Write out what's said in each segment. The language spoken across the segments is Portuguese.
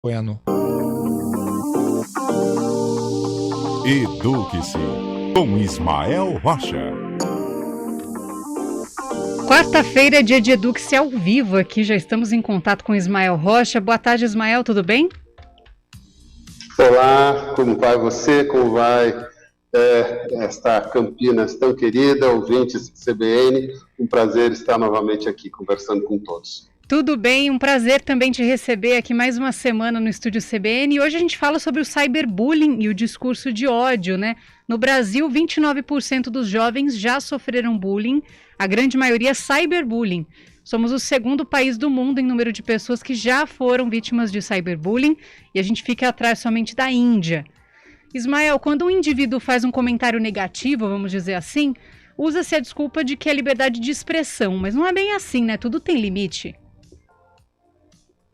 Bueno. Eduque-se com Ismael Rocha. Quarta-feira é dia de Eduque-se ao vivo aqui, já estamos em contato com Ismael Rocha. Boa tarde, Ismael, tudo bem? Olá, como vai você? Como vai esta Campinas tão querida, ouvintes CBN? Um prazer estar novamente aqui conversando com todos. Tudo bem, um prazer também te receber aqui mais uma semana no Estúdio CBN. E hoje a gente fala sobre o cyberbullying e o discurso de ódio, né? No Brasil, 29% dos jovens já sofreram bullying, a grande maioria cyberbullying. Somos o segundo país do mundo em número de pessoas que já foram vítimas de cyberbullying e a gente fica atrás somente da Índia. Ismael, quando um indivíduo faz um comentário negativo, vamos dizer assim, usa-se a desculpa de que é liberdade de expressão, mas não é bem assim, né? Tudo tem limite.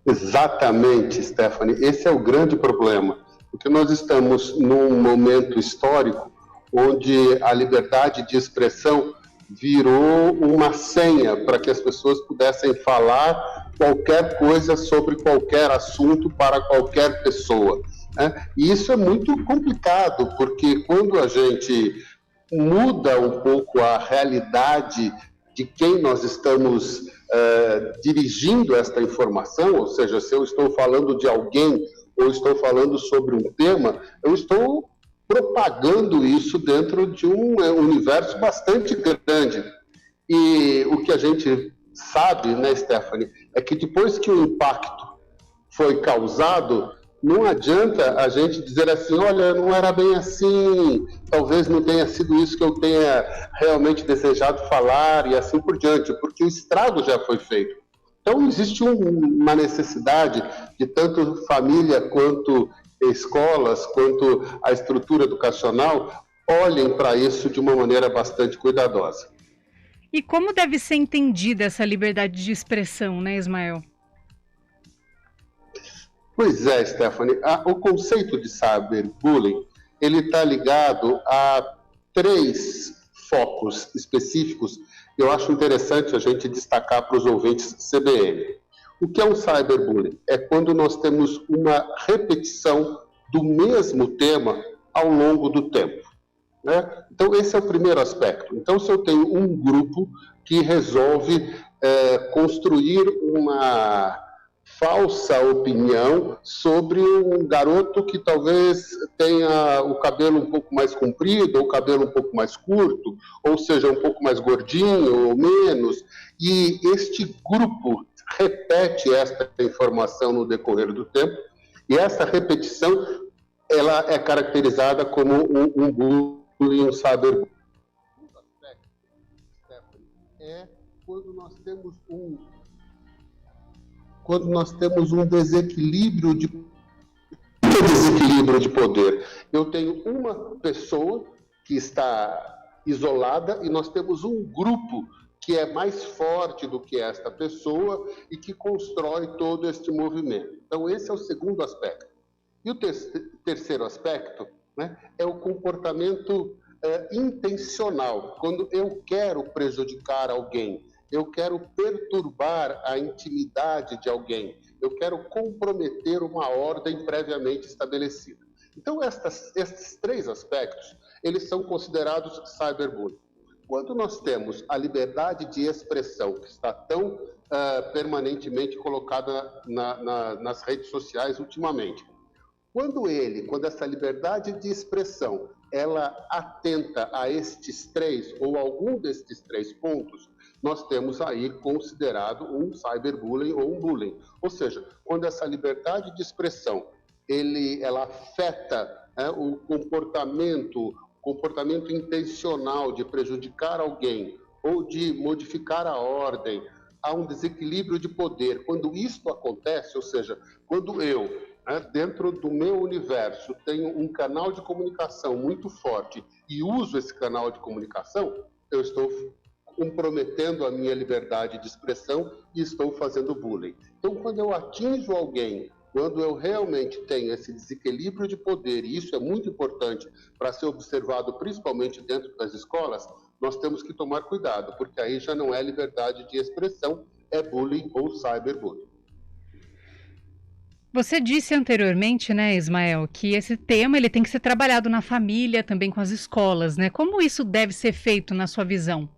Exatamente, Stephanie. Esse é o grande problema, porque nós estamos num momento histórico onde a liberdade de expressão virou uma senha para que as pessoas pudessem falar qualquer coisa sobre qualquer assunto para qualquer pessoa, né? E isso é muito complicado, porque quando a gente muda um pouco a realidade de quem nós estamos dirigindo esta informação, ou seja, se eu estou falando de alguém ou estou falando sobre um tema, eu estou propagando isso dentro de um universo bastante grande. E o que a gente sabe, né, Stephanie, é que depois que o impacto foi causado, não adianta a gente dizer assim, olha, não era bem assim, talvez não tenha sido isso que eu tenha realmente desejado falar e assim por diante, porque o estrago já foi feito. Então, existe uma necessidade de tanto família quanto escolas, quanto a estrutura educacional, olhem para isso de uma maneira bastante cuidadosa. E como deve ser entendida essa liberdade de expressão, né, Ismael? Pois é, Stephanie. O conceito de cyberbullying, ele está ligado a 3 focos específicos que eu acho interessante a gente destacar para os ouvintes CBN. O que é um cyberbullying? É quando nós temos uma repetição do mesmo tema ao longo do tempo, né? Então, esse é o primeiro aspecto. Então, se eu tenho um grupo que resolve construir uma falsa opinião sobre um garoto que talvez tenha o cabelo um pouco mais comprido, ou o cabelo um pouco mais curto, ou seja, um pouco mais gordinho ou menos, e este grupo repete esta informação no decorrer do tempo, e essa repetição ela é caracterizada como um bullying, um cyberbullying. O segundo aspecto, Stephanie, é quando nós temos um desequilíbrio de poder. Eu tenho uma pessoa que está isolada e nós temos um grupo que é mais forte do que esta pessoa e que constrói todo este movimento. Então, esse é o segundo aspecto. E o terceiro aspecto, né, é o comportamento intencional, quando eu quero prejudicar alguém, eu quero perturbar a intimidade de alguém, eu quero comprometer uma ordem previamente estabelecida. Então, estes 3 aspectos, eles são considerados cyberbullying. Quando nós temos a liberdade de expressão, que está tão permanentemente colocada nas redes sociais ultimamente, quando essa liberdade de expressão, ela atenta a estes 3 ou algum destes 3 pontos, nós temos aí considerado um cyberbullying ou um bullying. Ou seja, quando essa liberdade de expressão, ela afeta o comportamento intencional de prejudicar alguém ou de modificar a ordem, há um desequilíbrio de poder. Quando isto acontece, ou seja, quando eu, dentro do meu universo, tenho um canal de comunicação muito forte e uso esse canal de comunicação, eu estou comprometendo a minha liberdade de expressão e estou fazendo bullying. Então, quando eu atinjo alguém, quando eu realmente tenho esse desequilíbrio de poder, e isso é muito importante para ser observado principalmente dentro das escolas, nós temos que tomar cuidado, porque aí já não é liberdade de expressão, é bullying ou cyberbullying. Você disse anteriormente, né, Ismael, que esse tema ele tem que ser trabalhado na família, também com as escolas, né? Como isso deve ser feito na sua visão?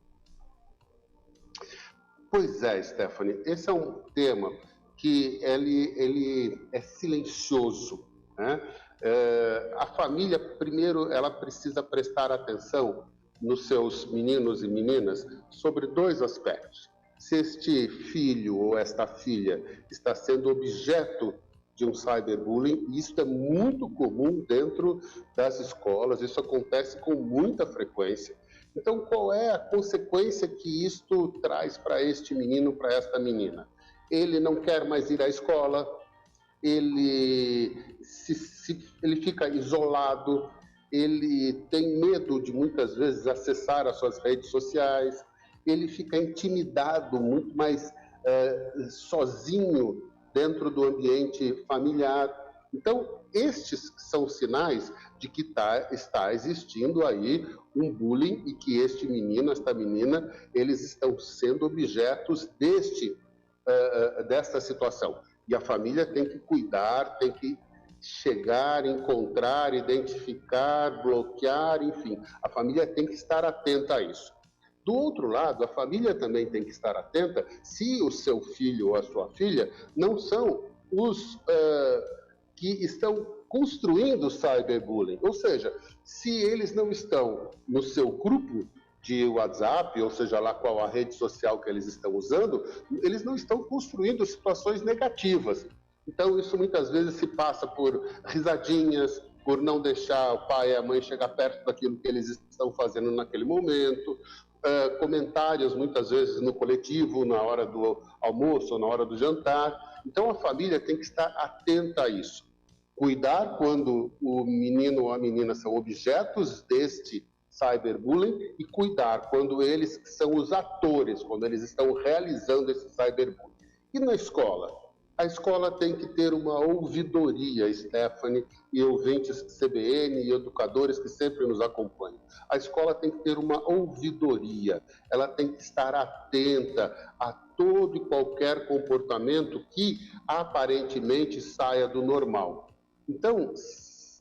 Pois é, Stephanie, esse é um tema que ele é silencioso, né? A família, primeiro, ela precisa prestar atenção nos seus meninos e meninas sobre dois aspectos. Se este filho ou esta filha está sendo objeto de um cyberbullying, e isso é muito comum dentro das escolas, isso acontece com muita frequência. Então, qual é a consequência que isto traz para este menino, para esta menina? Ele não quer mais ir à escola, ele fica isolado, ele tem medo de muitas vezes acessar as suas redes sociais, ele fica intimidado, muito mais sozinho dentro do ambiente familiar. Então, estes são sinais de que está existindo aí um bullying e que este menino, esta menina, eles estão sendo objetos desta situação. E a família tem que cuidar, tem que chegar, encontrar, identificar, bloquear, enfim. A família tem que estar atenta a isso. Do outro lado, a família também tem que estar atenta se o seu filho ou a sua filha não são os que estão construindo o cyberbullying. Ou seja, se eles não estão no seu grupo de WhatsApp, ou seja lá qual a rede social que eles estão usando, eles não estão construindo situações negativas. Então, isso muitas vezes se passa por risadinhas, por não deixar o pai e a mãe chegar perto daquilo que eles estão fazendo naquele momento, comentários muitas vezes no coletivo, na hora do almoço ou na hora do jantar. Então, a família tem que estar atenta a isso. Cuidar quando o menino ou a menina são objetos deste cyberbullying e cuidar quando eles são os atores, quando eles estão realizando esse cyberbullying. E na escola? A escola tem que ter uma ouvidoria, Stephanie, e ouvintes CBN e educadores que sempre nos acompanham. A escola tem que ter uma ouvidoria, ela tem que estar atenta a todo e qualquer comportamento que aparentemente saia do normal. Então,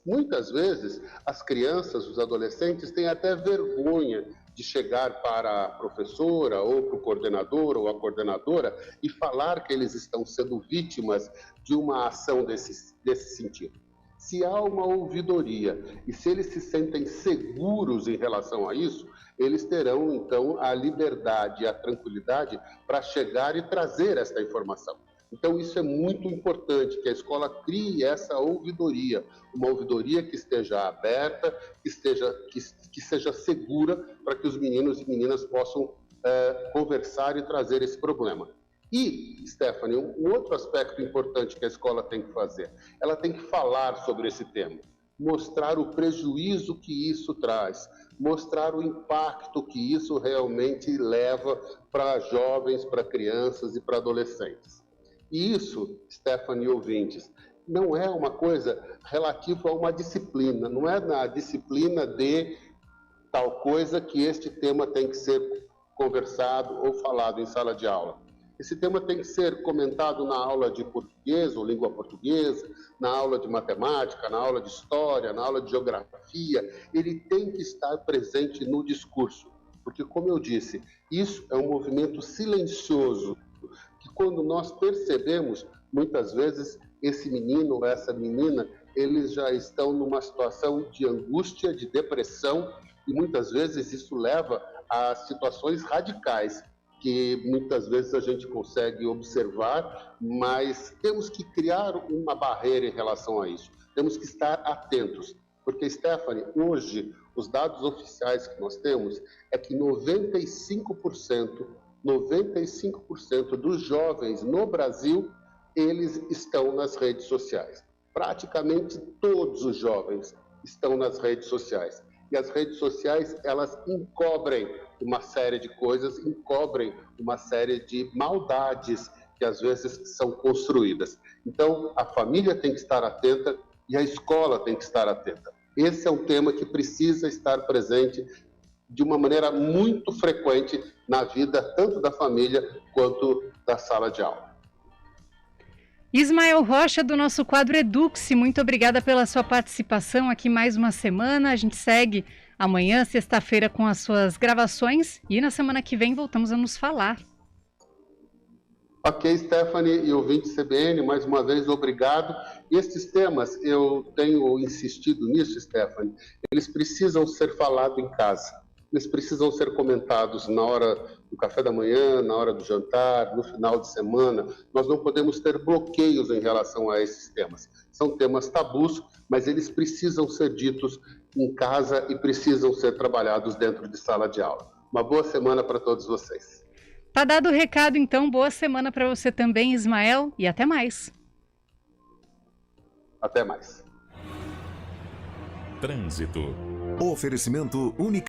muitas vezes, as crianças, os adolescentes têm até vergonha de chegar para a professora ou para o coordenador ou a coordenadora e falar que eles estão sendo vítimas de uma ação desse sentido. Se há uma ouvidoria e se eles se sentem seguros em relação a isso, eles terão, então, a liberdade e a tranquilidade para chegar e trazer esta informação. Então, isso é muito importante, que a escola crie essa ouvidoria, uma ouvidoria que esteja aberta, que seja segura para que os meninos e meninas possam conversar e trazer esse problema. E, Stephanie, um outro aspecto importante que a escola tem que fazer, ela tem que falar sobre esse tema, mostrar o prejuízo que isso traz, mostrar o impacto que isso realmente leva para jovens, para crianças e para adolescentes. E isso, Stephanie e ouvintes, não é uma coisa relativa a uma disciplina, não é na disciplina de tal coisa que este tema tem que ser conversado ou falado em sala de aula. Esse tema tem que ser comentado na aula de português ou língua portuguesa, na aula de matemática, na aula de história, na aula de geografia. Ele tem que estar presente no discurso, porque, como eu disse, isso é um movimento silencioso, que quando nós percebemos, muitas vezes, esse menino ou essa menina, eles já estão numa situação de angústia, de depressão, e muitas vezes isso leva a situações radicais, que muitas vezes a gente consegue observar, mas temos que criar uma barreira em relação a isso. Temos que estar atentos, porque, Stephanie, hoje, os dados oficiais que nós temos é que 95% dos jovens no Brasil, eles estão nas redes sociais. Praticamente todos os jovens estão nas redes sociais. E as redes sociais, elas encobrem uma série de coisas, encobrem uma série de maldades que às vezes são construídas. Então, a família tem que estar atenta e a escola tem que estar atenta. Esse é um tema que precisa estar presente de uma maneira muito frequente na vida tanto da família quanto da sala de aula. Ismael Rocha, do nosso quadro Edux-se, muito obrigada pela sua participação aqui mais uma semana. A gente segue amanhã, sexta-feira, com as suas gravações e na semana que vem voltamos a nos falar. Ok, Stephanie e ouvinte CBN, mais uma vez, obrigado. Estes temas, eu tenho insistido nisso, Stephanie, eles precisam ser falados em casa. Eles precisam ser comentados na hora do café da manhã, na hora do jantar, no final de semana. Nós não podemos ter bloqueios em relação a esses temas. São temas tabus, mas eles precisam ser ditos em casa e precisam ser trabalhados dentro de sala de aula. Uma boa semana para todos vocês. Tá dado o recado, então. Boa semana para você também, Ismael, e até mais. Até mais. Trânsito. Oferecimento único.